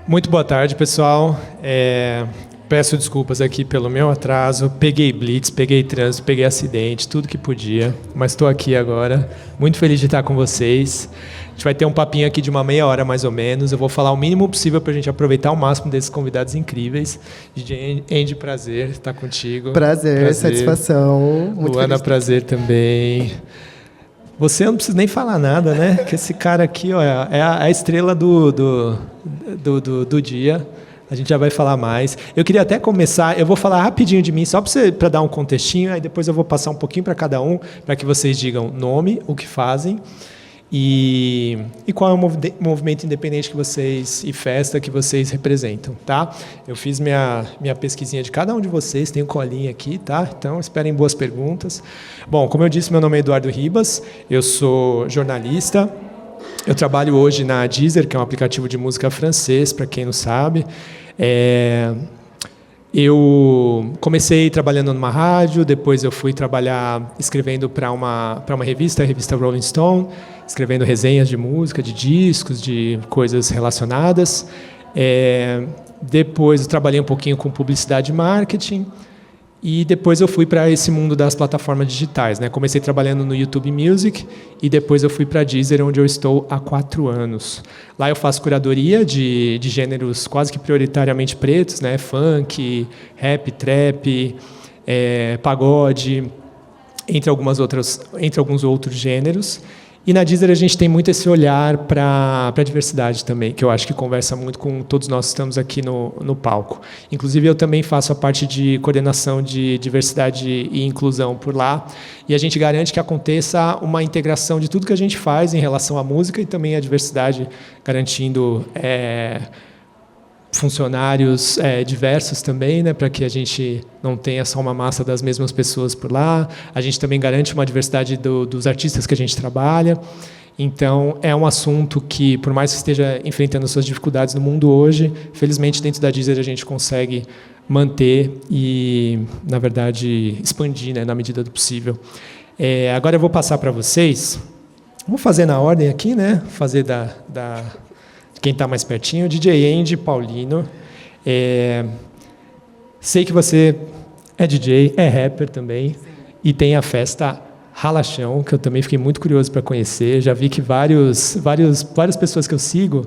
Muito boa tarde, pessoal. Peço desculpas aqui pelo meu atraso. Peguei blitz, peguei trânsito, peguei acidente, tudo que podia, mas estou aqui agora. Muito feliz de estar com vocês. A gente vai ter um papinho aqui de uma meia hora, mais ou menos. Eu vou falar o mínimo possível para a gente aproveitar ao máximo desses convidados incríveis. DJ Andy, prazer estar contigo. Prazer. Satisfação. Muito Luana, prazer também. Você não precisa nem falar nada, né? Que esse cara aqui, ó, é a estrela do dia. A gente já vai falar mais. Eu queria até começar, eu vou falar rapidinho de mim, só para dar um contextinho, aí depois eu vou passar um pouquinho para cada um, para que vocês digam nome, o que fazem, e qual é o movimento independente que vocês, e festa que vocês representam, tá? Eu fiz minha pesquisinha de cada um de vocês, tenho colinha aqui, tá? Então, esperem boas perguntas. Bom, como eu disse, meu nome é Eduardo Ribas, eu sou jornalista, eu trabalho hoje na Deezer, que é um aplicativo de música francês, para quem não sabe. Eu comecei trabalhando numa rádio, depois eu fui trabalhar escrevendo para uma revista, a revista Rolling Stone, escrevendo resenhas de música, de discos, de coisas relacionadas. Depois eu trabalhei um pouquinho com publicidade e marketing. E depois eu fui para esse mundo das plataformas digitais, né? Comecei trabalhando no YouTube Music e depois eu fui para a Deezer, onde eu estou há 4 anos. Lá eu faço curadoria de gêneros quase que prioritariamente pretos, né? Funk, rap, trap, pagode, entre alguns outros gêneros. E na Deezer a gente tem muito esse olhar para a diversidade também, que eu acho que conversa muito com todos nós que estamos aqui no palco. Inclusive, eu também faço a parte de coordenação de diversidade e inclusão por lá, e a gente garante que aconteça uma integração de tudo que a gente faz em relação à música e também à diversidade, garantindo funcionários diversos também, né, para que a gente não tenha só uma massa das mesmas pessoas por lá. A gente também garante uma diversidade dos artistas que a gente trabalha. Então, é um assunto que, por mais que esteja enfrentando suas dificuldades no mundo hoje, felizmente, dentro da Deezer, a gente consegue manter e, na verdade, expandir, né, na medida do possível. Agora eu vou passar para vocês. Vamos fazer na ordem aqui, né? Fazer quem está mais pertinho, DJ Andy Paulino. Sei que você é DJ, é rapper também, e tem a festa Ralachão, que eu também fiquei muito curioso para conhecer. Já vi que várias pessoas que eu sigo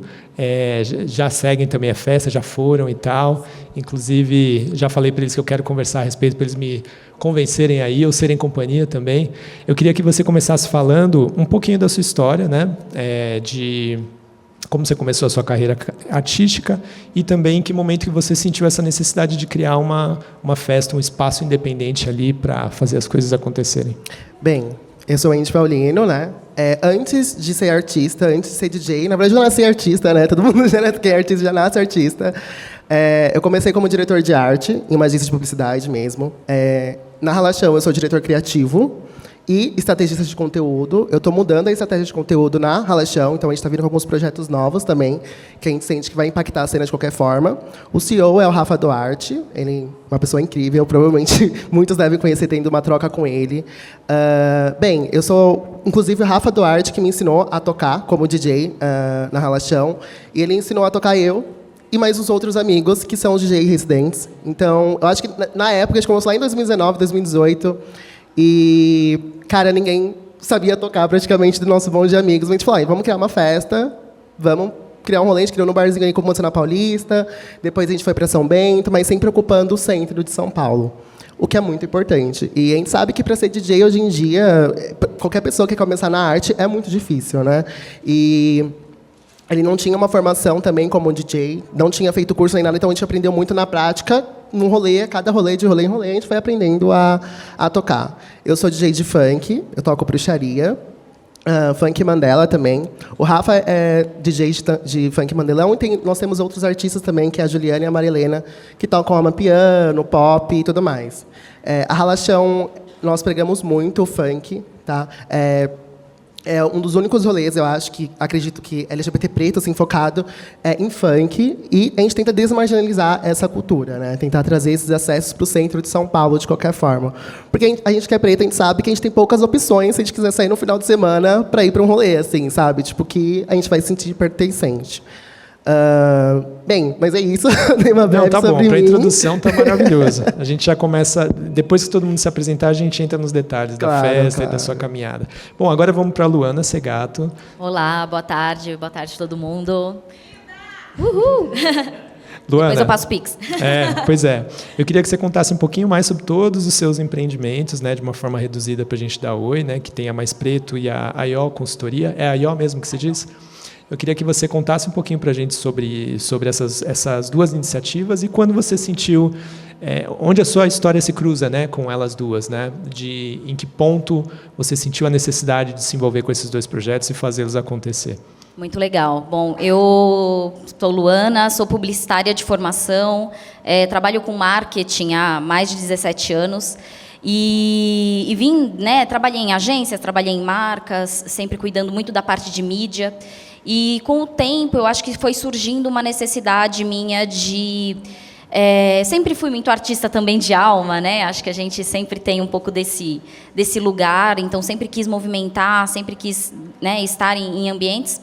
já seguem também a festa, já foram e tal. Inclusive, já falei para eles que eu quero conversar a respeito, para eles me convencerem aí, ou serem companhia também. Eu queria que você começasse falando um pouquinho da sua história, né? De como você começou a sua carreira artística e também em que momento que você sentiu essa necessidade de criar uma festa, um espaço independente ali para fazer as coisas acontecerem. Bem, eu sou Andy Paulino, né? Antes de ser artista, antes de ser DJ, na verdade eu nasci artista, né? Todo mundo que é artista já nasce artista. Eu comecei como diretor de arte, em uma agência de publicidade mesmo. Na Ralachão eu sou diretor criativo e estrategista de conteúdo. Eu estou mudando a estratégia de conteúdo na Ralachão, então a gente está vindo com alguns projetos novos também, que a gente sente que vai impactar a cena de qualquer forma. O CEO é o Rafa Duarte, ele é uma pessoa incrível, provavelmente muitos devem conhecer tendo uma troca com ele. Bem, eu sou, inclusive, o Rafa Duarte que me ensinou a tocar como DJ na Ralachão, e ele ensinou a tocar eu e mais os outros amigos, que são os DJ residentes. Então, eu acho que na época, a gente começou lá em 2019, 2018, e, cara, ninguém sabia tocar praticamente do nosso bonde de amigos. A gente falou, vamos criar uma festa, vamos criar um rolê. A gente criou num barzinho aí como na Paulista, depois a gente foi para São Bento, mas sempre ocupando o centro de São Paulo, o que é muito importante. E a gente sabe que para ser DJ hoje em dia, qualquer pessoa que quer começar na arte é muito difícil, né? E ele não tinha uma formação também como DJ, não tinha feito curso nem nada, então a gente aprendeu muito na prática, num rolê, cada rolê, de rolê em rolê, a gente foi aprendendo a tocar. Eu sou DJ de funk, eu toco bruxaria, funk Mandela também. O Rafa é DJ de funk Mandelão, e nós temos outros artistas também, que é a Juliana e a Marilena, que tocam piano, pop e tudo mais. A Ralachão, nós pregamos muito o funk, tá? É um dos únicos rolês, eu acho, que acredito que LGBT preto, assim, focado em funk, e a gente tenta desmarginalizar essa cultura, né? Tentar trazer esses acessos para o centro de São Paulo, de qualquer forma. Porque a gente que é preto, a gente sabe que a gente tem poucas opções se a gente quiser sair no final de semana para ir para um rolê, assim, sabe? Tipo, que a gente vai se sentir pertencente. Bem, mas é isso. Dei uma breve Não, tá bom. sobre Para a mim. introdução tá maravilhoso. A gente já começa, depois que todo mundo se apresentar, a gente entra nos detalhes da festa e da sua caminhada. Bom, agora vamos para a Luana Segato. Olá, boa tarde todo mundo. Uhul! Luana, Depois eu passo Pix. Pois é. Eu queria que você contasse um pouquinho mais sobre todos os seus empreendimentos, né, de uma forma reduzida para a gente dar oi, né, que tem a Mais Preto e a AIO Consultoria. É a AIO mesmo que você diz? Eu queria que você contasse um pouquinho para a gente sobre essas duas iniciativas e quando você sentiu, onde a sua história se cruza, né, com elas duas, né, em que ponto você sentiu a necessidade de se envolver com esses dois projetos e fazê-los acontecer. Muito legal. Bom, eu sou Luana, sou publicitária de formação, trabalho com marketing há mais de 17 anos. E vim, né, trabalhei em agências, trabalhei em marcas, sempre cuidando muito da parte de mídia. E com o tempo, eu acho que foi surgindo uma necessidade minha de... sempre fui muito artista também de alma, né? Acho que a gente sempre tem um pouco desse lugar, então sempre quis movimentar, sempre quis, né, estar em ambientes.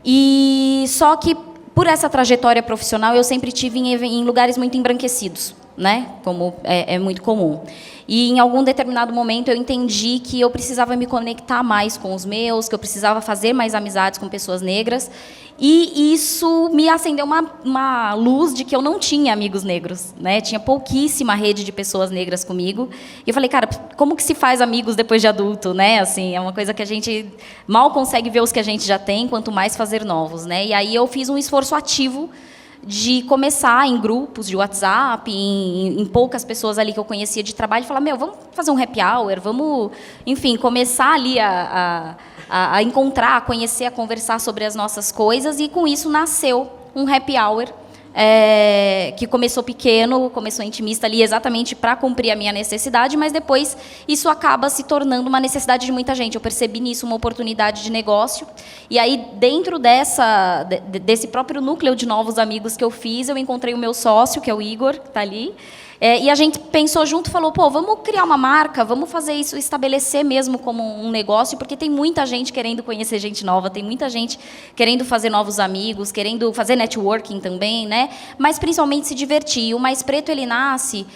E só que, por essa trajetória profissional, eu sempre tive em lugares muito embranquecidos, né? Como é muito comum. E em algum determinado momento eu entendi que eu precisava me conectar mais com os meus, que eu precisava fazer mais amizades com pessoas negras. E isso me acendeu uma luz de que eu não tinha amigos negros, né? Tinha pouquíssima rede de pessoas negras comigo. E eu falei, cara, como que se faz amigos depois de adulto, né? Assim, é uma coisa que a gente mal consegue ver os que a gente já tem, quanto mais fazer novos, né? E aí eu fiz um esforço ativo de começar em grupos de WhatsApp, em poucas pessoas ali que eu conhecia de trabalho, e falar, vamos fazer um happy hour, vamos, enfim, começar ali a encontrar, a conhecer, a conversar sobre as nossas coisas, e com isso nasceu um happy hour, que começou pequeno, começou intimista ali exatamente para cumprir a minha necessidade, mas depois isso acaba se tornando uma necessidade de muita gente. Eu percebi nisso uma oportunidade de negócio, e aí dentro desse próprio núcleo de novos amigos que eu fiz, eu encontrei o meu sócio, que é o Igor, que está ali, e a gente pensou junto, falou, vamos criar uma marca, vamos fazer isso, estabelecer mesmo como um negócio, porque tem muita gente querendo conhecer gente nova, tem muita gente querendo fazer novos amigos, querendo fazer networking também, né? Mas principalmente se divertir. E o Mais Preto, ele nasce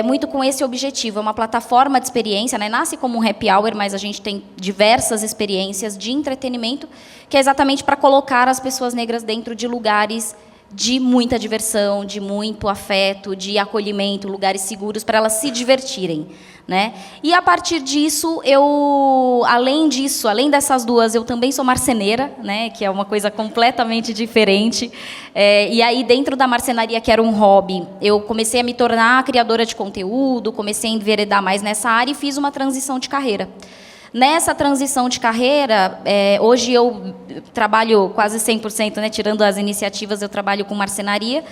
muito com esse objetivo, é uma plataforma de experiência, né? Nasce como um happy hour, mas a gente tem diversas experiências de entretenimento, que é exatamente para colocar as pessoas negras dentro de lugares de muita diversão, de muito afeto, de acolhimento, lugares seguros para elas se divertirem, né? E a partir disso, além dessas duas, eu também sou marceneira, né? Que é uma coisa completamente diferente. E aí, dentro da marcenaria, que era um hobby, eu comecei a me tornar criadora de conteúdo, comecei a enveredar mais nessa área e fiz uma transição de carreira. Nessa transição de carreira, hoje eu trabalho quase 100%, né, tirando as iniciativas, eu trabalho com marcenaria,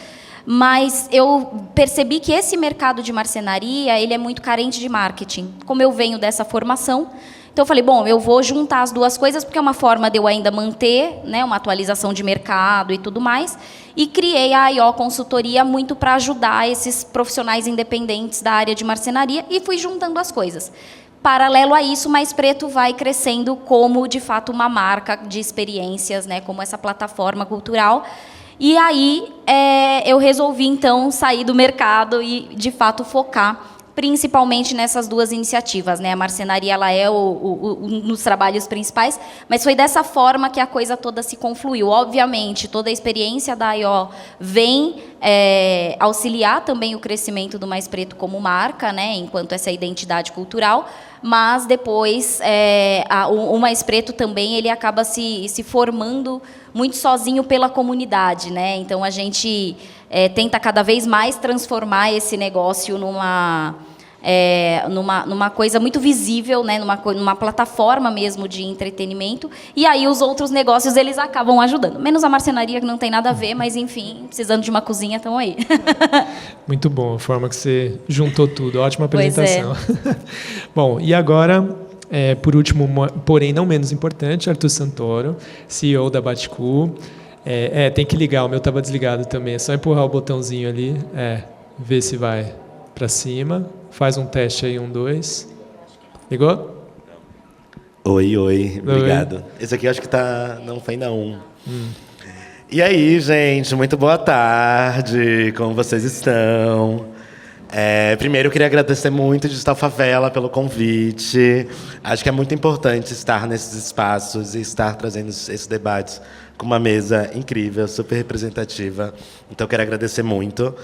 mas eu percebi que esse mercado de marcenaria ele é muito carente de marketing. Como eu venho dessa formação, então eu falei, eu vou juntar as duas coisas, porque é uma forma de eu ainda manter, né, uma atualização de mercado e tudo mais, e criei a AIO Consultoria muito para ajudar esses profissionais independentes da área de marcenaria, e fui juntando as coisas. Paralelo a isso, Mais Preto vai crescendo como, de fato, uma marca de experiências, né, como essa plataforma cultural. E aí eu resolvi, então, sair do mercado e, de fato, focar principalmente nessas duas iniciativas, né? A marcenaria ela é nos trabalhos principais, mas foi dessa forma que a coisa toda se confluiu. Obviamente, toda a experiência da AIO vem auxiliar também o crescimento do Mais Preto como marca, né? Enquanto essa identidade cultural, mas depois o Mais Preto também ele acaba se formando muito sozinho pela comunidade, né? Então a gente tenta cada vez mais transformar esse negócio numa coisa muito visível, né? numa plataforma mesmo de entretenimento, e aí os outros negócios eles acabam ajudando, menos a marcenaria que não tem nada a ver, mas enfim, precisando de uma cozinha, estão aí. Muito bom a forma que você juntou tudo, ótima apresentação. Bom, e agora, por último, porém não menos importante, Arthur Santoro, CEO da Baticu. Tem que ligar, o meu estava desligado também, é só empurrar o botãozinho ali, ver se vai para cima. Faz um teste aí, 1, 2. Ligou? Oi, obrigado. Esse aqui eu acho que não foi ainda 1. E aí, gente, muito boa tarde. Como vocês estão? Primeiro, eu queria agradecer muito de Digital Favela pelo convite. Acho que é muito importante estar nesses espaços e estar trazendo esses debates com uma mesa incrível, super representativa. Então, eu quero agradecer muito.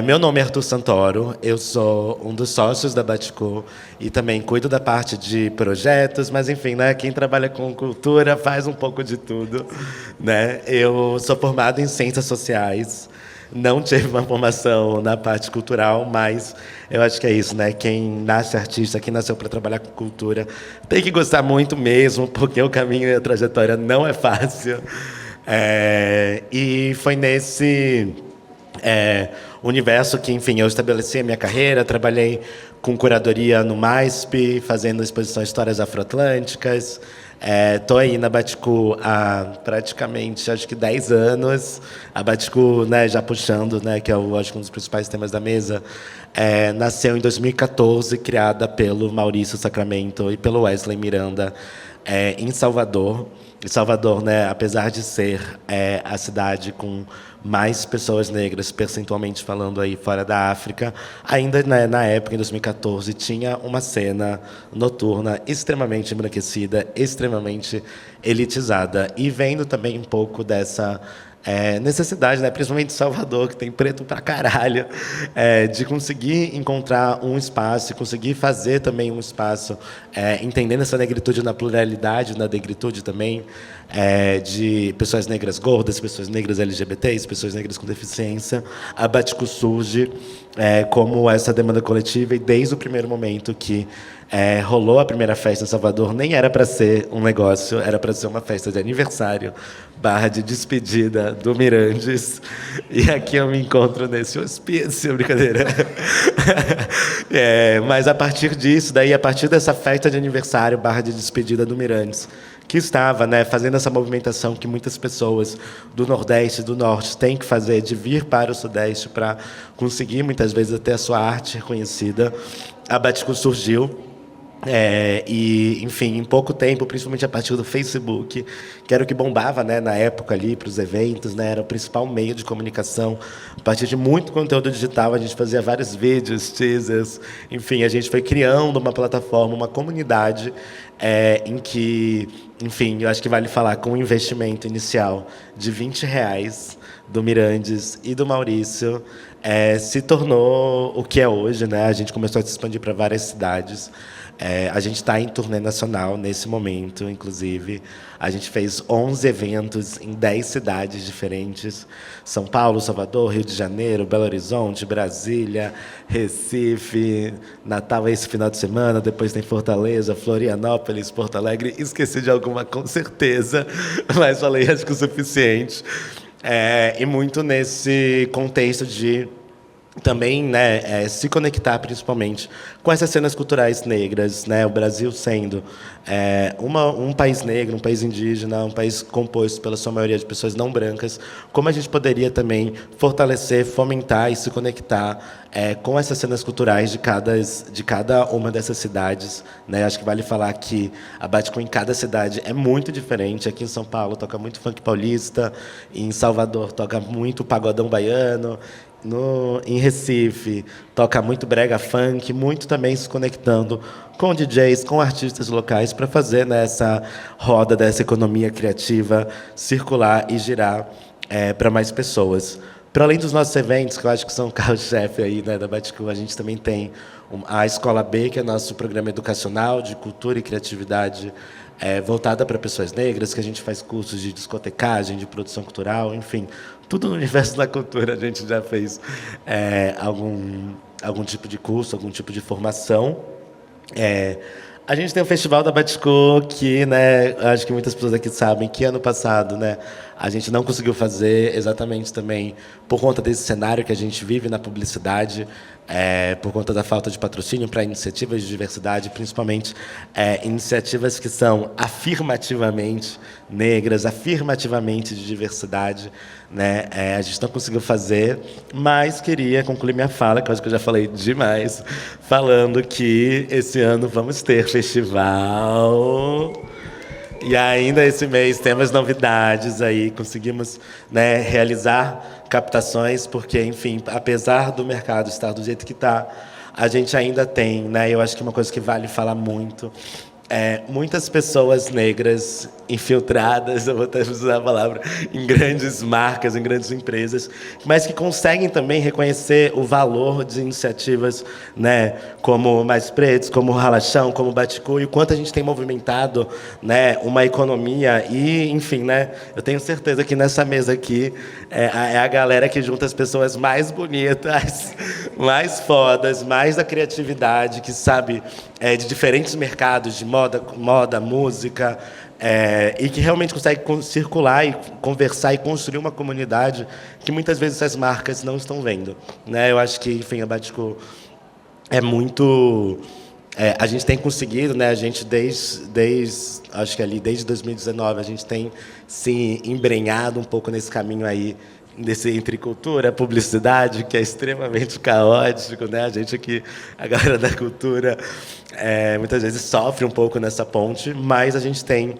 Meu nome é Arthur Santoro, eu sou um dos sócios da Baticu e também cuido da parte de projetos, mas, enfim, né, quem trabalha com cultura faz um pouco de tudo. Né? Eu sou formado em Ciências Sociais. Não tive uma formação na parte cultural, mas eu acho que é isso, né? Quem nasce artista, quem nasceu para trabalhar com cultura, tem que gostar muito mesmo, porque o caminho e a trajetória não é fácil. E foi nesse universo que, enfim, eu estabeleci a minha carreira, trabalhei com curadoria no MASP, fazendo exposição Histórias Afroatlânticas. Estou aí na Baticu há praticamente, acho que 10 anos. A Baticu, né, já puxando, né, que é acho que um dos principais temas da mesa, nasceu em 2014, criada pelo Maurício Sacramento e pelo Wesley Miranda, em Salvador. E Salvador, né, apesar de ser a cidade com mais pessoas negras, percentualmente falando, aí fora da África, ainda, né, na época, em 2014, tinha uma cena noturna extremamente embranquecida, extremamente elitizada. E vendo também um pouco dessa necessidade, né, principalmente de Salvador, que tem preto pra caralho, de conseguir encontrar um espaço, conseguir fazer também um espaço, entendendo essa negritude na pluralidade, na negritude também, de pessoas negras gordas, pessoas negras LGBTs, pessoas negras com deficiência. A Baticu surge como essa demanda coletiva, e desde o primeiro momento que rolou a primeira festa em Salvador, nem era para ser um negócio, era para ser uma festa de aniversário / de despedida do Mirandes. E aqui eu me encontro nesse hospício, brincadeira. Mas a partir disso, a partir dessa festa de aniversário / de despedida do Mirandes, que estava, né, fazendo essa movimentação que muitas pessoas do Nordeste e do Norte têm que fazer, de vir para o Sudeste para conseguir, muitas vezes, até a sua arte reconhecida, a Baticu surgiu. E, enfim, em pouco tempo, principalmente a partir do Facebook, que era o que bombava, né, na época ali para os eventos, né, era o principal meio de comunicação. A partir de muito conteúdo digital, a gente fazia vários vídeos, teasers, enfim, a gente foi criando uma plataforma, uma comunidade em que, enfim, eu acho que vale falar, com um investimento inicial de R$20 do Mirandes e do Maurício, se tornou o que é hoje, né? A gente começou a se expandir para várias cidades. A gente está em turnê nacional nesse momento, inclusive. A gente fez 11 eventos em 10 cidades diferentes. São Paulo, Salvador, Rio de Janeiro, Belo Horizonte, Brasília, Recife, Natal esse final de semana, depois tem Fortaleza, Florianópolis, Porto Alegre. Esqueci de alguma, com certeza, mas falei acho que o suficiente. E muito nesse contexto de também, né, se conectar principalmente com essas cenas culturais negras, né, o Brasil sendo um país negro, um país indígena, um país composto pela sua maioria de pessoas não brancas, como a gente poderia também fortalecer, fomentar e se conectar com essas cenas culturais de cada uma dessas cidades, né? Acho que vale falar que a Baticu em cada cidade é muito diferente. Aqui em São Paulo toca muito funk paulista, em Salvador toca muito pagodão baiano, em Recife toca muito brega funk, muito também se conectando com DJs, com artistas locais, para fazer, né, essa roda dessa economia criativa circular e girar para mais pessoas. Para além dos nossos eventos, que eu acho que são o carro-chefe aí, né, da Baticu, a gente também tem a Escola B, que é nosso programa educacional de cultura e criatividade voltada para pessoas negras, que a gente faz cursos de discotecagem, de produção cultural, enfim, tudo no universo da cultura a gente já fez algum tipo de curso, algum tipo de formação. A gente tem o Festival da Baticu, que, né, acho que muitas pessoas aqui sabem que ano passado, né, a gente não conseguiu fazer exatamente também por conta desse cenário que a gente vive na publicidade, por conta da falta de patrocínio para iniciativas de diversidade, principalmente iniciativas que são afirmativamente negras, afirmativamente de diversidade, né? A gente não conseguiu fazer, mas queria concluir minha fala, que eu acho que eu já falei demais, falando que esse ano vamos ter festival E ainda esse mês temos novidades aí, conseguimos, né, realizar captações, porque, enfim, apesar do mercado estar do jeito que está, a gente ainda tem, né, eu acho que uma coisa que vale falar muito, muitas pessoas negras infiltradas, eu vou até usar a palavra, em grandes marcas, em grandes empresas, mas que conseguem também reconhecer o valor de iniciativas, né, como Mais Pretos, como o Ralachão, como o Baticu, e o quanto a gente tem movimentado, né, uma economia e, enfim, né, eu tenho certeza que nessa mesa aqui é a galera que junta as pessoas mais bonitas, mais fodas, mais da criatividade, que sabe de diferentes mercados, de moda, música, e que realmente consegue circular e conversar e construir uma comunidade que muitas vezes essas marcas não estão vendo, né? Eu acho que, enfim, a Baticu é muito... a gente tem conseguido, né? A gente acho que ali desde 2019 a gente tem se embrenhado um pouco nesse caminho aí entre cultura, publicidade, que é extremamente caótico, né? A gente aqui, a galera da cultura, muitas vezes sofre um pouco nessa ponte, mas a gente tem,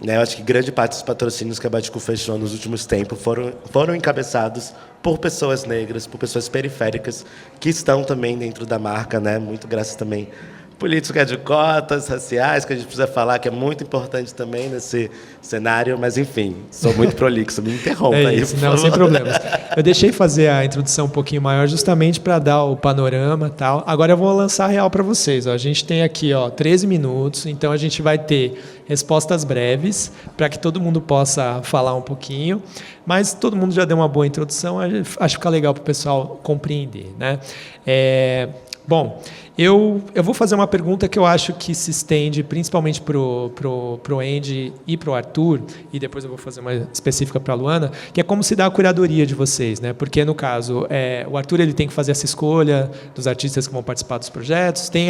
né? Eu acho que grande parte dos patrocínios que a Baticu fechou nos últimos tempos foram encabeçados por pessoas negras, por pessoas periféricas que estão também dentro da marca, né? Muito graças também política de cotas raciais, que a gente precisa falar, que é muito importante também nesse cenário, mas, enfim, sou muito prolixo, me interrompa aí. Isso, não, sem problemas. Eu deixei fazer a introdução um pouquinho maior justamente para dar o panorama e tal. Agora eu vou lançar a real para vocês. Ó. A gente tem aqui 13 minutos, então a gente vai ter respostas breves para que todo mundo possa falar um pouquinho, mas todo mundo já deu uma boa introdução, acho que fica legal para o pessoal compreender, né? Bom, eu vou fazer uma pergunta que eu acho que se estende principalmente pro Andy e pro Arthur, e depois eu vou fazer uma específica para a Luana, que é como se dá a curadoria de vocês, né? Porque, no caso, o Arthur ele tem que fazer essa escolha dos artistas que vão participar dos projetos, tem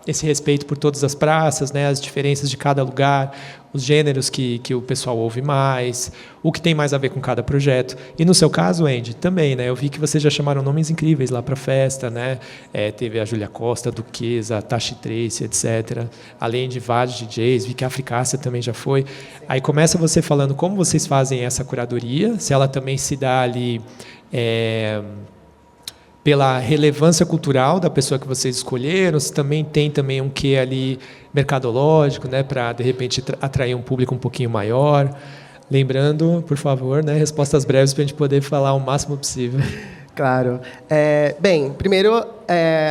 esse respeito por todas as praças, né? As diferenças de cada lugar, os gêneros que o pessoal ouve mais, o que tem mais a ver com cada projeto. E no seu caso, Andy, também, né? Eu vi que vocês já chamaram nomes incríveis lá para a festa, né? Teve a Júlia Costa, a Duquesa, a Tashi Trace, etc. Além de vários DJs, vi que a Africácia também já foi. Aí começa você falando como vocês fazem essa curadoria, se ela também se dá ali pela relevância cultural da pessoa que vocês escolheram, se também tem também um quê ali mercadológico, né, para de repente atrair um público um pouquinho maior. Lembrando, por favor, né, respostas breves para a gente poder falar o máximo possível. Claro. Bem, primeiro,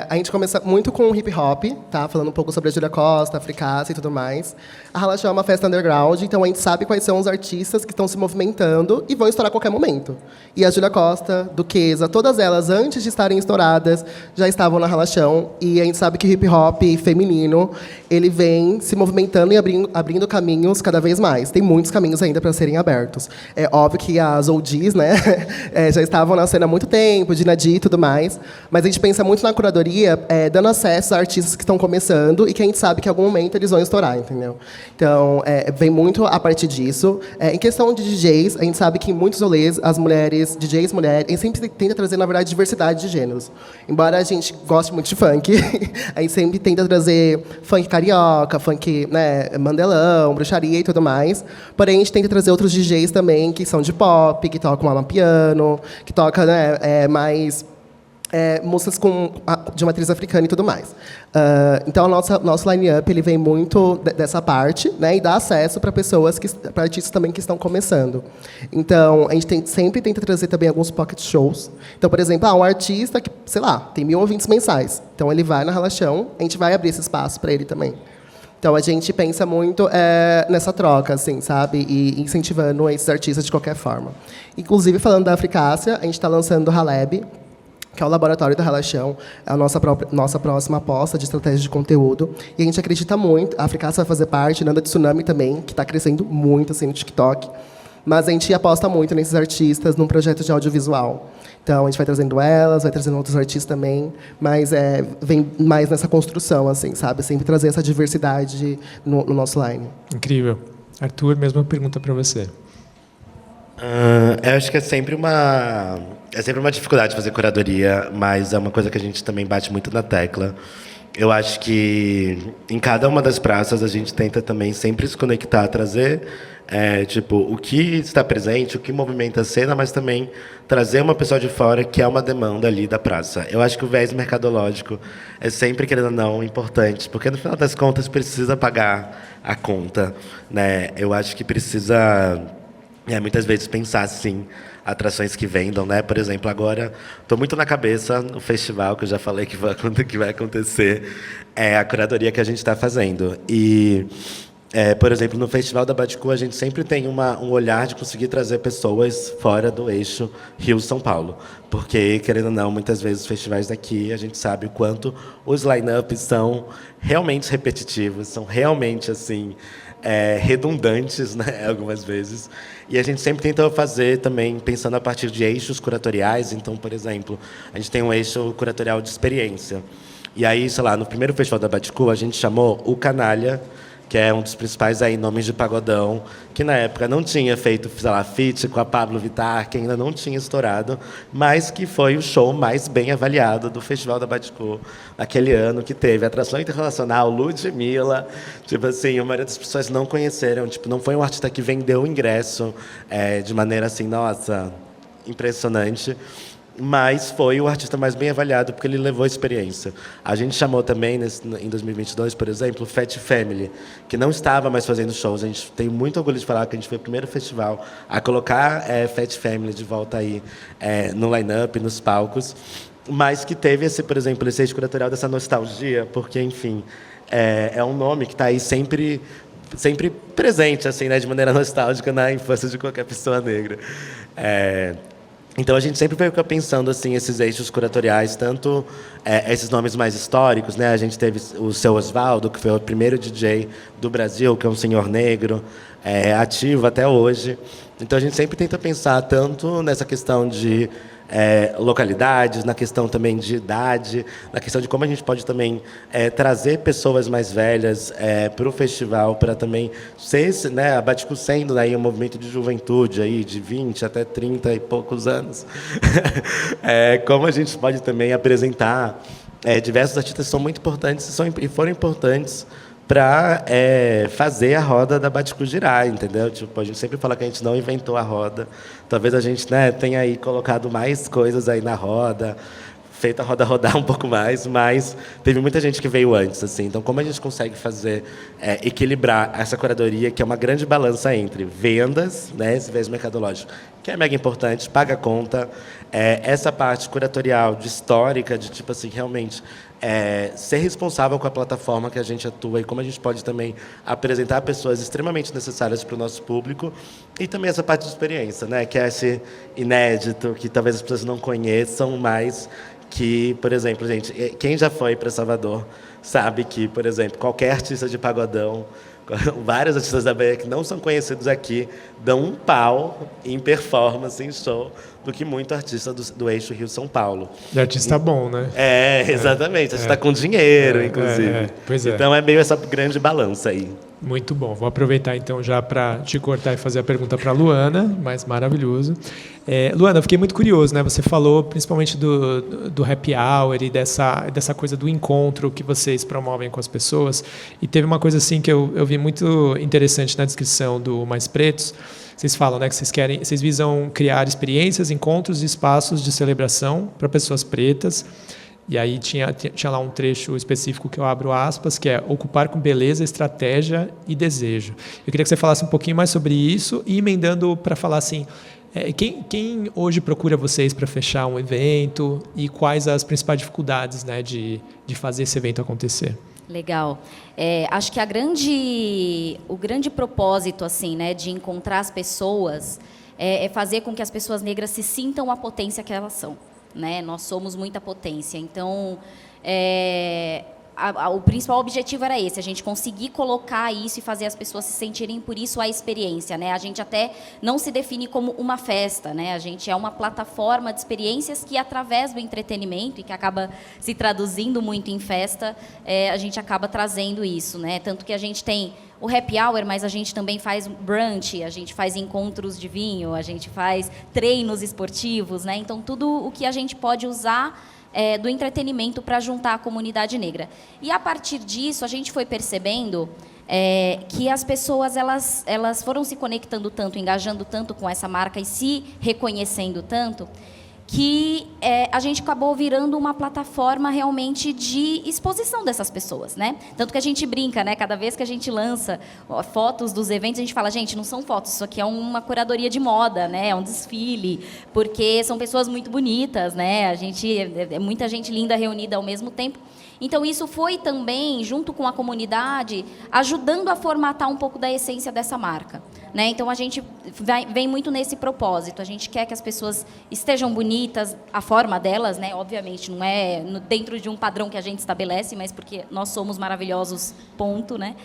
a gente começa muito com hip hop, tá? Falando um pouco sobre a Júlia Costa, a Africácia e tudo mais. A Ralachão é uma festa underground, então a gente sabe quais são os artistas que estão se movimentando e vão estourar a qualquer momento. E a Júlia Costa, Duquesa, todas elas, antes de estarem estouradas, já estavam na Ralachão. E a gente sabe que o hip hop feminino, ele vem se movimentando e abrindo caminhos cada vez mais. Tem muitos caminhos ainda para serem abertos. É óbvio que as oldies, né, já estavam na cena há muito tempo, de Nadi e tudo mais, mas a gente pensa muito na curadoria, dando acesso a artistas que estão começando e que a gente sabe que em algum momento eles vão estourar, entendeu? Então, vem muito a partir disso. Em questão de DJs, a gente sabe que em muitos rolês, as mulheres, DJs mulheres, a gente sempre tenta trazer, na verdade, diversidade de gêneros. Embora a gente goste muito de funk, a gente sempre tenta trazer funk carioca, funk, né, mandelão, bruxaria e tudo mais. Porém, a gente tenta trazer outros DJs também que são de pop, que tocam amapiano, que tocam, né, mais músicas de matriz africana e tudo mais. Então, nosso line-up ele vem muito dessa parte, né, e dá acesso para pessoas, para artistas também que estão começando. Então, a gente sempre tenta trazer também alguns pocket shows. Então, por exemplo, um artista que, sei lá, tem 1000 ouvintes mensais. Então, ele vai na Ralachão, a gente vai abrir esse espaço para ele também. Então, a gente pensa muito nessa troca, assim, sabe? E incentivando esses artistas de qualquer forma. Inclusive, falando da Africácia, a gente está lançando o Haleb, que é o laboratório da Ralachão, é a nossa próxima aposta de estratégia de conteúdo. E a gente acredita muito, a Africácia vai fazer parte, Nanda Tsunami também, que está crescendo muito assim, no TikTok. Mas a gente aposta muito nesses artistas num projeto de audiovisual. Então, a gente vai trazendo elas, vai trazendo outros artistas também, mas vem mais nessa construção, assim, sabe? Sempre trazer essa diversidade no nosso line. Incrível. Arthur, mesma pergunta para você. Eu acho que é sempre uma dificuldade fazer curadoria, mas é uma coisa que a gente também bate muito na tecla. Eu acho que em cada uma das praças a gente tenta também sempre se conectar, trazer tipo, o que está presente, o que movimenta a cena, mas também trazer uma pessoa de fora que é uma demanda ali da praça. Eu acho que o viés mercadológico é sempre, querendo ou não, importante, porque no final das contas precisa pagar a conta, né? Eu acho que precisa muitas vezes pensar assim, atrações que vendam, né? Por exemplo, agora estou muito na cabeça no festival que eu já falei que vai acontecer, a curadoria que a gente está fazendo. E por exemplo, no Festival da Baticu, a gente sempre tem um olhar de conseguir trazer pessoas fora do eixo Rio-São Paulo. Porque, querendo ou não, muitas vezes os festivais daqui, a gente sabe o quanto os line-ups são realmente repetitivos, são realmente assim, redundantes, né, algumas vezes. E a gente sempre tenta fazer também, pensando a partir de eixos curatoriais. Então, por exemplo, a gente tem um eixo curatorial de experiência. E aí, sei lá, no primeiro Festival da Baticu, a gente chamou o Canalha, que é um dos principais aí nomes de pagodão, que na época não tinha feito, sei lá, feat com a Pablo Vittar, que ainda não tinha estourado, mas que foi o show mais bem avaliado do Festival da Baticu naquele ano, que teve atração internacional, Ludmilla, tipo assim, a maioria das pessoas não conheceram, tipo, não foi um artista que vendeu o ingresso de maneira assim, nossa, impressionante. Mas foi o artista mais bem avaliado porque ele levou a experiência. A gente chamou também, em 2022, por exemplo, o Fat Family, que não estava mais fazendo shows. A gente tem muito orgulho de falar que a gente foi o primeiro festival a colocar Fat Family de volta aí no line-up, nos palcos, mas que teve, por exemplo, esse eixo curatorial dessa nostalgia, porque, enfim, é um nome que está aí sempre presente, assim, né, de maneira nostálgica na infância de qualquer pessoa negra. Então, a gente sempre fica pensando assim, esses eixos curatoriais, tanto esses nomes mais históricos, né? A gente teve o Seu Osvaldo, que foi o primeiro DJ do Brasil, que é um senhor negro, ativo até hoje. Então, a gente sempre tenta pensar tanto nessa questão de localidades, na questão também de idade, na questão de como a gente pode também trazer pessoas mais velhas para o festival, para também ser, né, a Baticu sendo aí um movimento de juventude aí, de 20 até 30 e poucos anos. Como a gente pode também apresentar diversos artistas que são muito importantes e foram importantes para fazer a roda da Baticu girar, entendeu? Tipo, a gente sempre fala que a gente não inventou a roda. Talvez a gente, né, tenha aí colocado mais coisas aí na roda, feito a roda rodar um pouco mais, mas teve muita gente que veio antes, assim. Então, como a gente consegue fazer equilibrar essa curadoria, que é uma grande balança entre vendas, né, esse viés mercadológico, que é mega importante, paga a conta, essa parte curatorial, de histórica, de tipo assim, realmente ser responsável com a plataforma que a gente atua e como a gente pode também apresentar pessoas extremamente necessárias para o nosso público, e também essa parte de experiência, né, que é esse inédito, que talvez as pessoas não conheçam, mas que, por exemplo, gente, quem já foi para Salvador sabe que, por exemplo, qualquer artista de pagodão, vários artistas da Bahia que não são conhecidos aqui, dão um pau em performance, em show, do que muito artista do eixo Rio-São Paulo. De artista bom, né? Exatamente. A gente está com dinheiro, inclusive. Pois é. Então, é meio essa grande balança aí. Muito bom. Vou aproveitar, então, já para te cortar e fazer a pergunta para a Luana, mas maravilhoso. Luana, eu fiquei muito curioso, né? Você falou principalmente do happy hour e dessa coisa do encontro que vocês promovem com as pessoas. E teve uma coisa assim que eu vi muito interessante na descrição do Mais Pretos. Vocês falam, né, que vocês visam criar experiências, encontros e espaços de celebração para pessoas pretas. E aí tinha lá um trecho específico que eu abro aspas, que é ocupar com beleza, estratégia e desejo. Eu queria que você falasse um pouquinho mais sobre isso e emendando para falar assim, quem hoje procura vocês para fechar um evento e quais as principais dificuldades, né, de fazer esse evento acontecer? Legal. Acho que o grande propósito assim, né, de encontrar as pessoas é fazer com que as pessoas negras se sintam a potência que elas são. Né? Nós somos muita potência. Então, o principal objetivo era esse, a gente conseguir colocar isso e fazer as pessoas se sentirem, por isso, a experiência. Né? A gente até não se define como uma festa, né? A gente é uma plataforma de experiências que, através do entretenimento, e que acaba se traduzindo muito em festa, a gente acaba trazendo isso. Né? Tanto que a gente tem o happy hour, mas a gente também faz brunch, a gente faz encontros de vinho, a gente faz treinos esportivos, né? Então, tudo o que a gente pode usar do entretenimento para juntar a comunidade negra. E, a partir disso, a gente foi percebendo que as pessoas elas foram se conectando tanto, engajando tanto com essa marca e se reconhecendo tanto, que a gente acabou virando uma plataforma realmente de exposição dessas pessoas, né? Tanto que a gente brinca, né? Cada vez que a gente lança fotos dos eventos, a gente fala, gente, não são fotos, isso aqui é uma curadoria de moda, né? É um desfile, porque são pessoas muito bonitas, né? Muita gente linda reunida ao mesmo tempo. Então, isso foi também, junto com a comunidade, ajudando a formatar um pouco da essência dessa marca, né? Então, a gente vem muito nesse propósito. A gente quer que as pessoas estejam bonitas, a forma delas, né? Obviamente, não é dentro de um padrão que a gente estabelece, mas porque nós somos maravilhosos, ponto, né?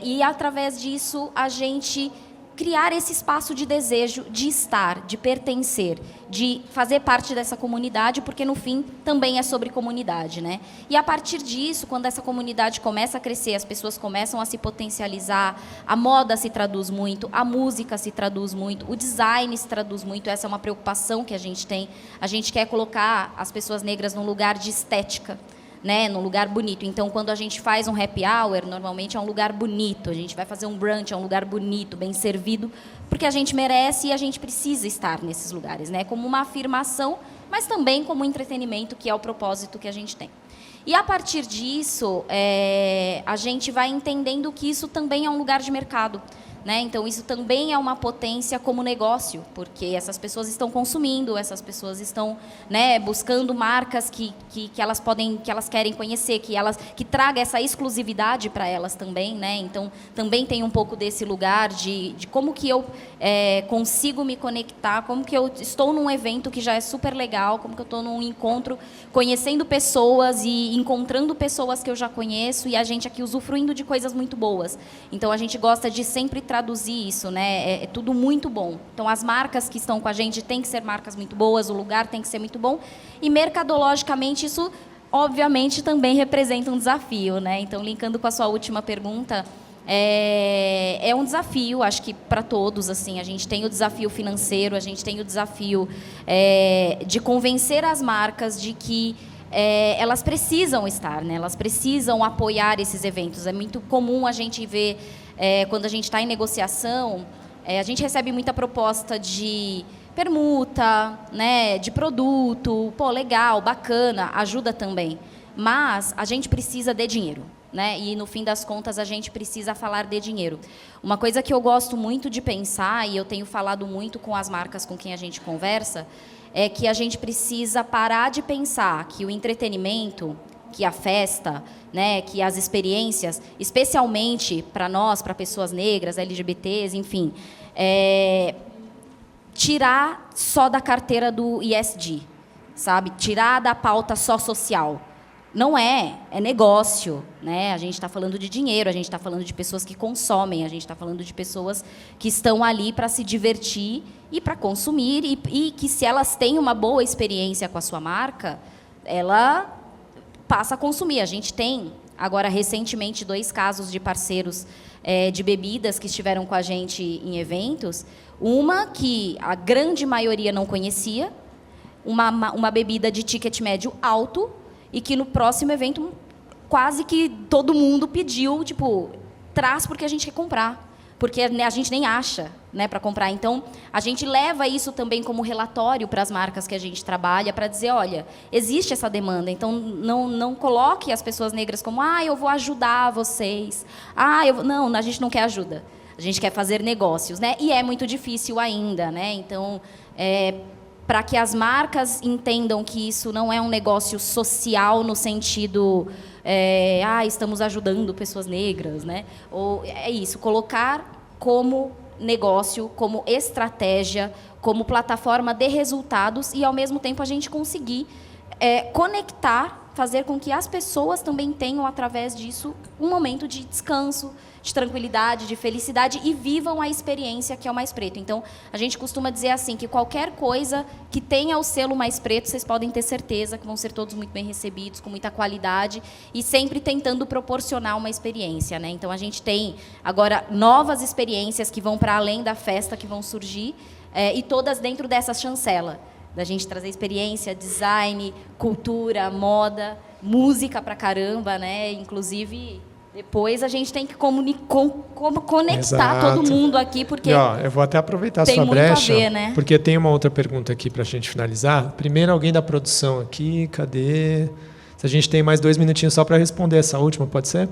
E, através disso, a gente criar esse espaço de desejo de estar, de pertencer, de fazer parte dessa comunidade, porque, no fim, também é sobre comunidade, né? E, a partir disso, quando essa comunidade começa a crescer, as pessoas começam a se potencializar, a moda se traduz muito, a música se traduz muito, o design se traduz muito, essa é uma preocupação que a gente tem. A gente quer colocar as pessoas negras num lugar de estética, né, num lugar bonito. Então, quando a gente faz um happy hour, normalmente é um lugar bonito. A gente vai fazer um brunch, é um lugar bonito, bem servido, porque a gente merece e a gente precisa estar nesses lugares, né, como uma afirmação, mas também como entretenimento, que é o propósito que a gente tem. E, a partir disso, a gente vai entendendo que isso também é um lugar de mercado, né? Então, isso também é uma potência como negócio, porque essas pessoas estão consumindo, essas pessoas estão, né, buscando marcas que elas querem conhecer, que traga essa exclusividade para elas também, né? Então, também tem um pouco desse lugar de como que eu consigo me conectar, como que eu estou num evento que já é super legal, como que eu estou num encontro conhecendo pessoas e encontrando pessoas que eu já conheço e a gente aqui usufruindo de coisas muito boas. Então, a gente gosta de sempre traduzir isso, né? É tudo muito bom. Então, as marcas que estão com a gente têm que ser marcas muito boas, o lugar tem que ser muito bom. E, mercadologicamente, isso, obviamente, também representa um desafio, né? Então, linkando com a sua última pergunta, é um desafio, acho que para todos, assim, a gente tem o desafio financeiro, a gente tem o desafio de convencer as marcas de que elas precisam estar, né? Elas precisam apoiar esses eventos. É muito comum a gente ver, quando a gente está em negociação, a gente recebe muita proposta de permuta, né, de produto, pô, legal, bacana, ajuda também. Mas a gente precisa de dinheiro, né? E, no fim das contas, a gente precisa falar de dinheiro. Uma coisa que eu gosto muito de pensar, e eu tenho falado muito com as marcas com quem a gente conversa, é que a gente precisa parar de pensar que o entretenimento, que a festa, né, que as experiências, especialmente para nós, para pessoas negras, LGBTs, enfim, tirar só da carteira do ESG, sabe? Tirar da pauta só social. Não é negócio, né? A gente está falando de dinheiro, a gente está falando de pessoas que consomem, a gente está falando de pessoas que estão ali para se divertir e para consumir e que, se elas têm uma boa experiência com a sua marca, ela passa a consumir. A gente tem, agora, recentemente, 2 casos de parceiros de bebidas que estiveram com a gente em eventos. Uma que a grande maioria não conhecia, uma bebida de ticket médio alto, e que no próximo evento quase que todo mundo pediu, tipo, traz porque a gente quer comprar, porque a gente nem acha, né, para comprar. Então, a gente leva isso também como relatório para as marcas que a gente trabalha, para dizer, olha, existe essa demanda, então não coloque as pessoas negras como, eu vou ajudar vocês. Não, a gente não quer ajuda. A gente quer fazer negócios, né? E é muito difícil ainda, né? Então, para que as marcas entendam que isso não é um negócio social no sentido, estamos ajudando pessoas negras, né? Ou é isso, colocar como negócio, como estratégia, como plataforma de resultados e, ao mesmo tempo, a gente conseguir conectar, fazer com que as pessoas também tenham, através disso, um momento de descanso, de tranquilidade, de felicidade e vivam a experiência que é o Mais Preto. Então, a gente costuma dizer assim, que qualquer coisa que tenha o selo Mais Preto, vocês podem ter certeza que vão ser todos muito bem recebidos, com muita qualidade e sempre tentando proporcionar uma experiência, né? Então, a gente tem agora novas experiências que vão para além da festa, que vão surgir, e todas dentro dessa chancela da gente trazer experiência, design, cultura, moda, música pra caramba, né? Inclusive, depois a gente tem que conectar Exato. todo mundo aqui, porque E, ó, eu vou até aproveitar a tem sua muito a brecha, ver, né? porque tem uma outra pergunta aqui para a gente finalizar. Primeiro, alguém da produção aqui, cadê? Se a gente tem mais 2 minutinhos só para responder essa última, pode ser?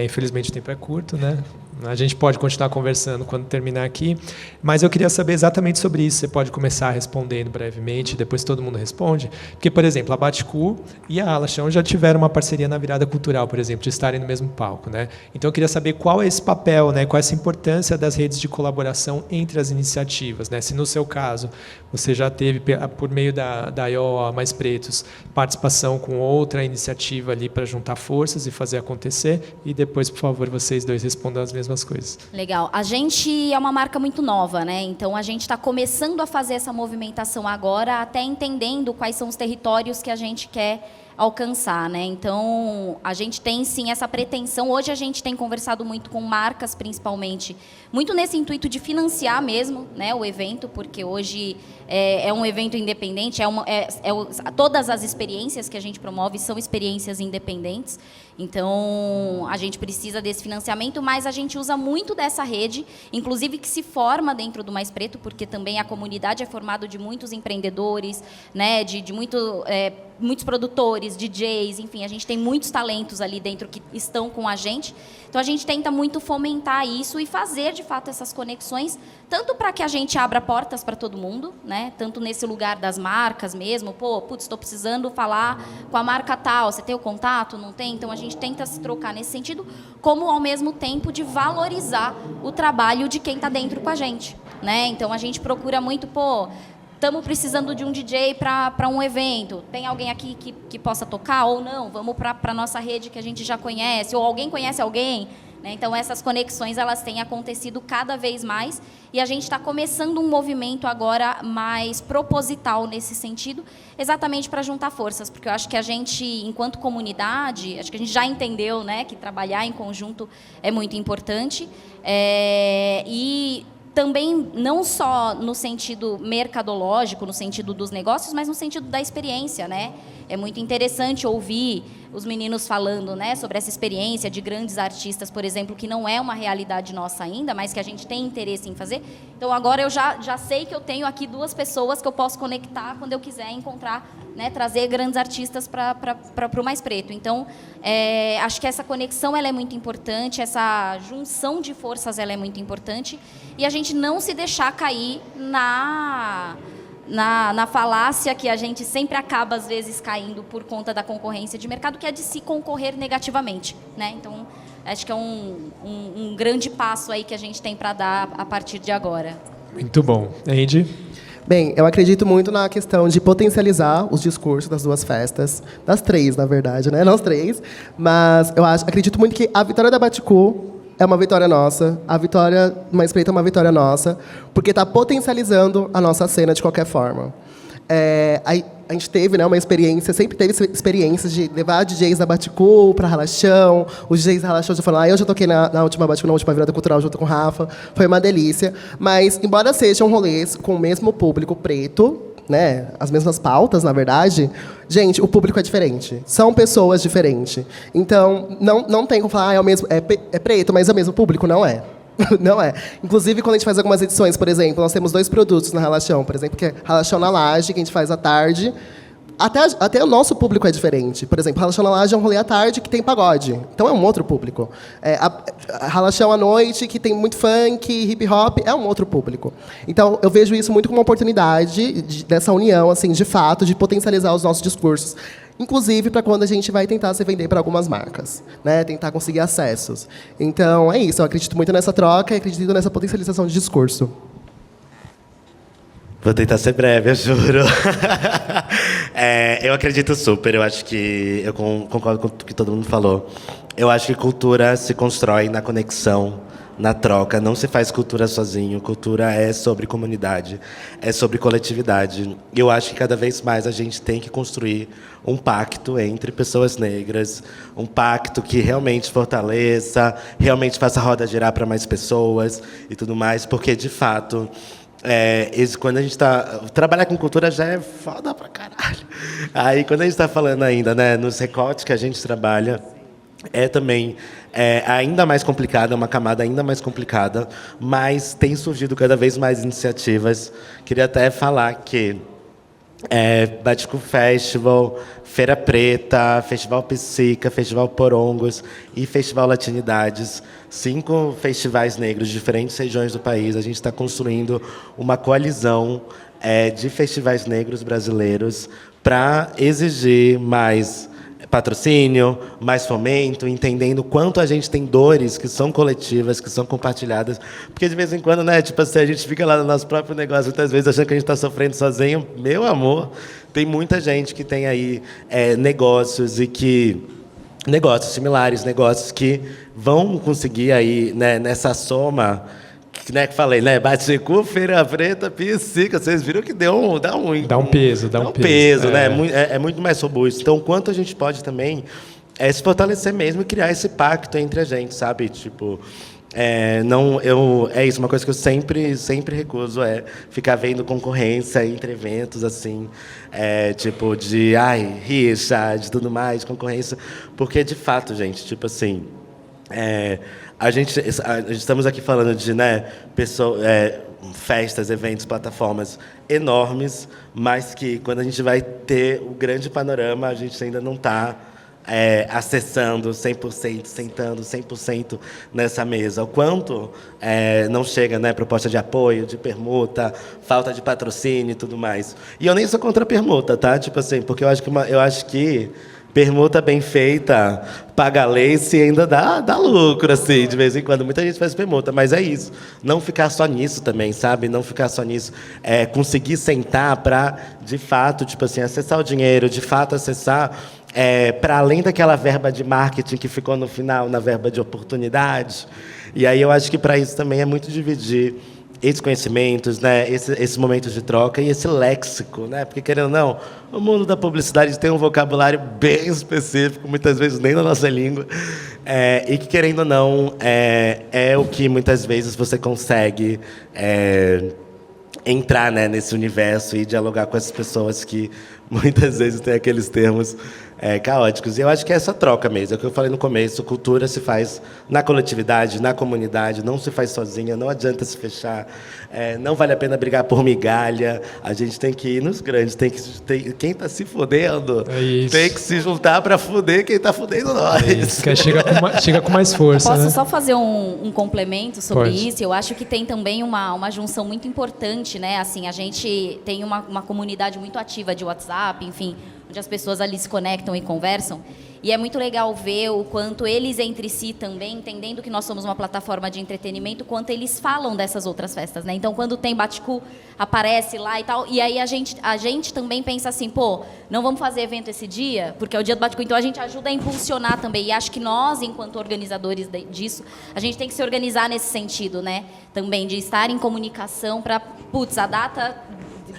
Infelizmente o tempo é curto, né? A gente pode continuar conversando quando terminar aqui, mas eu queria saber exatamente sobre isso. Você pode começar respondendo brevemente, depois todo mundo responde. Porque, por exemplo, a Baticu e a Alachão já tiveram uma parceria na virada cultural, por exemplo, de estarem no mesmo palco, né? Então eu queria saber qual é esse papel, né? Qual é essa importância das redes de colaboração entre as iniciativas, né? Se no seu caso você já teve, por meio da IO Mais Pretos, participação com outra iniciativa ali para juntar forças e fazer acontecer, e depois, por favor, vocês dois respondam as mesmas coisas. Legal. A gente é uma marca muito nova, né? Então a gente está começando a fazer essa movimentação agora, até entendendo quais são os territórios que a gente quer alcançar, né? Então a gente tem sim essa pretensão. Hoje a gente tem conversado muito com marcas, principalmente, muito nesse intuito de financiar mesmo, né, o evento, porque hoje é um evento independente, todas as experiências que a gente promove são experiências independentes. Então, a gente precisa desse financiamento, mas a gente usa muito dessa rede, inclusive que se forma dentro do Mais Preto, porque também a comunidade é formada de muitos empreendedores, né, de muitos produtores, DJs, enfim, a gente tem muitos talentos ali dentro que estão com a gente. Então, a gente tenta muito fomentar isso e fazer, de fato, essas conexões, tanto para que a gente abra portas para todo mundo, né, tanto nesse lugar das marcas mesmo, estou precisando falar com a marca tal, você tem o contato? Não tem? Então, a gente tenta se trocar nesse sentido, como ao mesmo tempo de valorizar o trabalho de quem está dentro com a gente, né? Então a gente procura muito, estamos precisando de um DJ para um evento, tem alguém aqui que possa tocar ou não? Vamos para a nossa rede que a gente já conhece, ou alguém conhece alguém? Então, essas conexões elas têm acontecido cada vez mais e a gente está começando um movimento agora mais proposital nesse sentido, exatamente para juntar forças, porque eu acho que a gente, enquanto comunidade, acho que a gente já entendeu, né, que trabalhar em conjunto é muito importante e também não só no sentido mercadológico, no sentido dos negócios, mas no sentido da experiência, né? É muito interessante ouvir os meninos falando, né, sobre essa experiência de grandes artistas, por exemplo, que não é uma realidade nossa ainda, mas que a gente tem interesse em fazer. Então, agora eu já sei que eu tenho aqui 2 pessoas que eu posso conectar quando eu quiser encontrar, né, trazer grandes artistas para o Mais Preto. Então, acho que essa conexão ela é muito importante, essa junção de forças ela é muito importante, e a gente não se deixar cair na falácia que a gente sempre acaba, às vezes, caindo por conta da concorrência de mercado, que é de se concorrer negativamente, né? Então, acho que é um grande passo aí que a gente tem para dar a partir de agora. Muito bom. Andy? Bem, eu acredito muito na questão de potencializar os discursos das 2 festas, das 3, na verdade, né? Não as 3, mas acredito muito que a vitória da Baticu é uma vitória nossa, a vitória do Mais Preto é uma vitória nossa, porque está potencializando a nossa cena de qualquer forma. A gente teve, né, uma experiência, sempre teve experiências de levar DJs da Baticu para Ralachão, os DJs da Ralachão já falaram, eu já toquei na última Baticu, na última virada cultural, junto com o Rafa, foi uma delícia, mas, embora sejam rolês com o mesmo público preto, né, as mesmas pautas, na verdade, gente, o público é diferente. São pessoas diferentes. Então, não tem como falar, é preto, mas é o mesmo público. Não é. Não é. Inclusive, quando a gente faz algumas edições, por exemplo, nós temos 2 produtos na Ralachão, por exemplo, que é Ralachão na Laje, que a gente faz à tarde. Até o nosso público é diferente. Por exemplo, Ralachão na Laje é um rolê à tarde que tem pagode. Então, é um outro público. A Ralachão à noite, que tem muito funk, hip hop, é um outro público. Então, eu vejo isso muito como uma oportunidade dessa união, assim, de fato, de potencializar os nossos discursos. Inclusive, para quando a gente vai tentar se vender para algumas marcas, né? Tentar conseguir acessos. Então, é isso. Eu acredito muito nessa troca e acredito nessa potencialização de discurso. Vou tentar ser breve, eu juro. Eu acredito super, eu acho que... Eu concordo com o que todo mundo falou. Eu acho que cultura se constrói na conexão, na troca. Não se faz cultura sozinho. Cultura é sobre comunidade, é sobre coletividade. Eu acho que cada vez mais a gente tem que construir um pacto entre pessoas negras, um pacto que realmente fortaleça, realmente faça a roda girar para mais pessoas e tudo mais, porque, de fato... quando a gente tá... Trabalhar com cultura já é foda pra caralho. Aí, quando a gente está falando ainda, né, nos recortes que a gente trabalha, também ainda mais complicada, é uma camada ainda mais complicada, mas tem surgido cada vez mais iniciativas. Queria até falar que Baticu Festival, Feira Preta, Festival Psica, Festival Porongos e Festival Latinidades, 5 festivais negros de diferentes regiões do país. A gente está construindo uma coalizão de festivais negros brasileiros para exigir mais patrocínio, mais fomento, entendendo quanto a gente tem dores que são coletivas, que são compartilhadas, porque de vez em quando, né, tipo assim, a gente fica lá no nosso próprio negócio, muitas vezes achando que a gente está sofrendo sozinho. Meu amor, tem muita gente que tem aí negócios similares, negócios que vão conseguir aí, né, nessa soma, né, que falei, né, Baticu, Feira Preta, Psica, vocês viram que dá um peso, né, é muito mais robusto. Então, quanto a gente pode também se fortalecer mesmo e criar esse pacto entre a gente, sabe, tipo, isso, uma coisa que eu sempre recuso ficar vendo concorrência entre eventos, assim, tipo, de, rixa, de tudo mais, concorrência, porque, de fato, gente, tipo assim, a gente estamos aqui falando de, né, festas, eventos, plataformas enormes, mas que, quando a gente vai ter o grande panorama, a gente ainda não está acessando 100%, sentando 100% nessa mesa. O quanto não chega, né, proposta de apoio, de permuta, falta de patrocínio e tudo mais. E eu nem sou contra a permuta, tá? Tipo assim, porque eu acho que permuta bem feita, paga lei, se ainda dá lucro, assim, de vez em quando. Muita gente faz permuta, mas é isso. Não ficar só nisso também, sabe? Não ficar só nisso. Conseguir sentar para, de fato, tipo assim, acessar o dinheiro, de fato acessar, para além daquela verba de marketing que ficou no final, na verba de oportunidade. E aí eu acho que para isso também é muito dividir esses conhecimentos, né, esses momentos de troca e esse léxico, né, porque, querendo ou não, o mundo da publicidade tem um vocabulário bem específico, muitas vezes nem na nossa língua, e que, querendo ou não, é o que muitas vezes você consegue entrar, né, nesse universo e dialogar com essas pessoas que muitas vezes têm aqueles termos caóticos. E eu acho que é essa troca mesmo, é o que eu falei no começo, cultura se faz na coletividade, na comunidade, não se faz sozinha, não adianta se fechar, não vale a pena brigar por migalha, a gente tem que ir nos grandes, quem está se fudendo tem que se juntar para fuder quem está fudendo nós. Que chega com mais força. Posso, né? Só fazer um complemento sobre Pode. isso? Eu acho que tem também uma junção muito importante, né? Assim, a gente tem uma comunidade muito ativa de WhatsApp, enfim, onde as pessoas ali se conectam e conversam. E é muito legal ver o quanto eles entre si também, entendendo que nós somos uma plataforma de entretenimento, quanto eles falam dessas outras festas, né? Então, quando tem Baticu, aparece lá e tal. E aí a gente também pensa assim, não vamos fazer evento esse dia, porque é o dia do Baticu. Então, a gente ajuda a impulsionar também. E acho que nós, enquanto organizadores disso, a gente tem que se organizar nesse sentido, né? Também de estar em comunicação para, a data,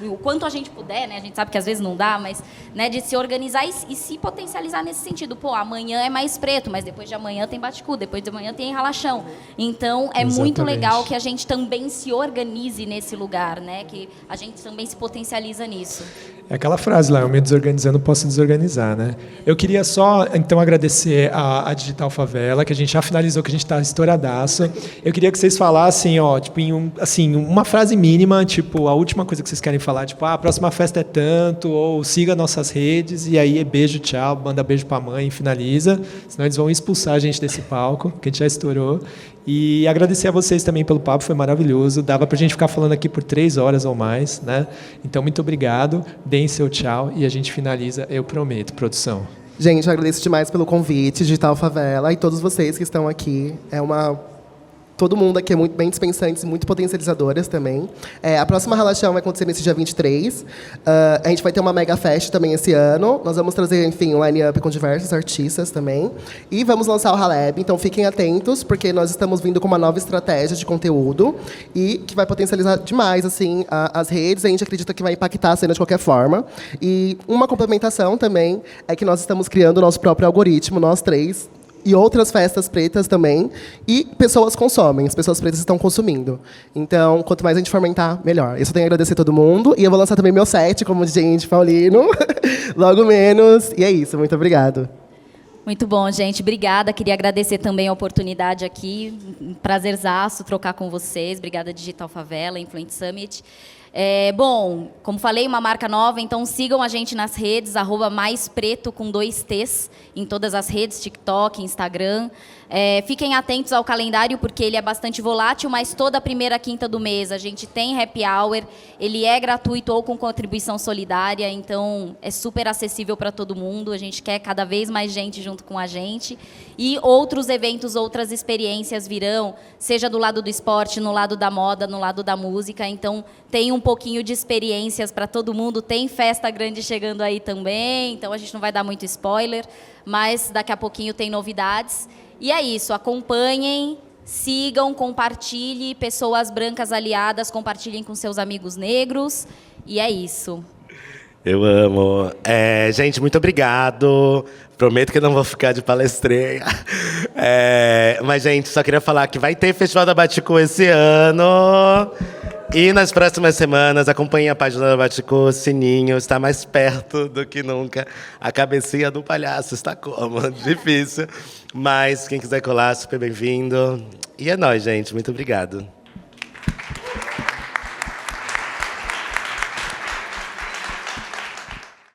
o quanto a gente puder, né? A gente sabe que às vezes não dá, mas, né, de se organizar e se potencializar nesse sentido. Amanhã é mais preto, mas depois de amanhã tem Baticu, depois de amanhã tem Ralaxão. Então, muito legal que a gente também se organize nesse lugar, né? Que a gente também se potencializa nisso. É aquela frase lá, eu me desorganizando, posso desorganizar, né? Eu queria só, então, agradecer a Digital Favela, que a gente já finalizou, que a gente está estouradaço. Eu queria que vocês falassem, tipo, uma frase mínima, tipo, a última coisa que vocês querem falar, tipo, a próxima festa é tanto, ou siga nossas redes, e aí beijo, tchau, manda beijo pra mãe e finaliza, senão eles vão expulsar a gente desse palco, que a gente já estourou. E agradecer a vocês também pelo papo, foi maravilhoso. Dava pra gente ficar falando aqui por 3 horas ou mais, né? Então, muito obrigado. Deem seu tchau e a gente finaliza, eu prometo, produção. Gente, eu agradeço demais pelo convite, Digital Favela, e todos vocês que estão aqui. Todo mundo aqui é muito bem dispensantes e muito potencializadoras também. A próxima Ralaxão vai acontecer nesse dia 23. A gente vai ter uma mega fest também esse ano. Nós vamos trazer, enfim, um line-up com diversos artistas também. E vamos lançar o Ralab, então fiquem atentos, porque nós estamos vindo com uma nova estratégia de conteúdo e que vai potencializar demais, assim, as redes. A gente acredita que vai impactar a cena de qualquer forma. E uma complementação também é que nós estamos criando o nosso próprio algoritmo, nós 3, e outras festas pretas também. E pessoas consomem, as pessoas pretas estão consumindo. Então, quanto mais a gente fomentar, melhor. Eu só tenho a agradecer a todo mundo. E eu vou lançar também meu set como DJ de Paulino. Logo menos. E é isso, muito obrigado. Muito bom, gente. Obrigada. Queria agradecer também a oportunidade aqui. Um prazerzaço trocar com vocês. Obrigada, Digital Favela, Influent Summit. Bom, como falei, uma marca nova, então sigam a gente nas redes, @maispreto com 2 T's, em todas as redes, TikTok, Instagram. Fiquem atentos ao calendário, porque ele é bastante volátil, mas toda primeira quinta do mês a gente tem happy hour, ele é gratuito ou com contribuição solidária, então é super acessível para todo mundo, a gente quer cada vez mais gente junto com a gente. E outros eventos, outras experiências virão, seja do lado do esporte, no lado da moda, no lado da música, então tem um pouquinho de experiências para todo mundo, tem festa grande chegando aí também, então a gente não vai dar muito spoiler, mas daqui a pouquinho tem novidades. E é isso, acompanhem, sigam, compartilhem, pessoas brancas aliadas, compartilhem com seus amigos negros, e é isso. Eu amo. Gente, muito obrigado. Prometo que eu não vou ficar de palestrinha. Mas, gente, só queria falar que vai ter Festival da Baticu esse ano. E nas próximas semanas, acompanhem a página da Baticu, o sininho está mais perto do que nunca. A cabecinha do palhaço está como? Difícil. Mas quem quiser colar, super bem-vindo. E é nóis, gente. Muito obrigado.